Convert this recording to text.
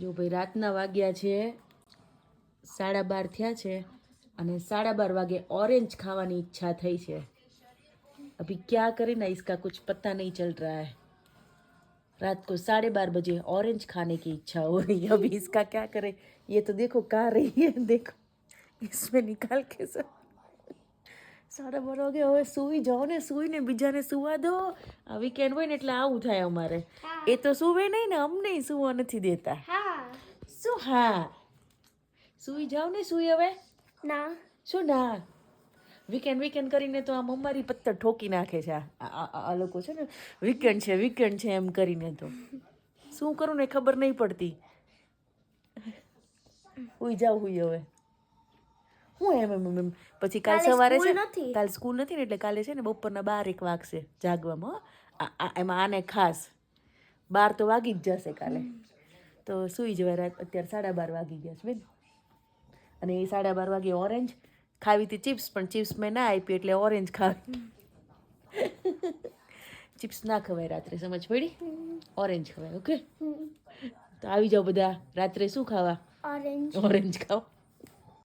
જો ભાઈ રાતના વાગ્યા છે 12:30 થયા છે અને 12:30 વાગે ऑरेंज खावानी इच्छा થઈ છે. अभी क्या करे ना इसका कुछ पता नहीं चल रहा है. रात को 12:30 बजे ऑरेंज खाने की इच्छा हो रही है. अभी इसका क्या करे, ये तो देखो कहाँ रही है, देखो इसमें निकाल के सब 12:30 વાગે હવે સૂઈ જાઓ ને, સૂઈને બીજાને સુવા દો. આ વીકેન્ડ હોય ને એટલે આવું થાય અમારે. એ તો સુવે નહીં ને અમને સુવા નથી દેતા. શું હા? સૂઈ જાઓ ને, સૂઈ હવે ના. શું ના? વીકેન્ડ કરીને તો આમ અમારી પત્તર ઠોકી નાખે છે આ લોકો છે ને. વીકેન્ડ છે એમ કરીને તો શું કરું ને ખબર નહીં પડતી. હુઈ જાવ હવે. હું એમ પછી કાલ સવારે છે, કાલ સ્કૂલ નથી ને એટલે કાલે છે ને બપોરના 12-1 વાગશે જાગવામાં. એમાં આને ખાસ 12 તો વાગી જ જશે કાલે. તો સૂઈ જવાય. રાત અત્યારે 12:30 વાગી ગયા છે બેન. અને એ 12:30 વાગે ઓરેન્જ ખાવી હતી, ચિપ્સ, પણ ચિપ્સ મેં ના આપી એટલે ઓરેન્જ ખાવી. ચિપ્સ ના ખવાય રાત્રે, સમજ પડી? ઓરેન્જ ખવાય. ઓકે, તો આવી જાઓ બધા રાત્રે શું ખાવા? ઓરેન્જ. ઓરેન્જ ખાઓ.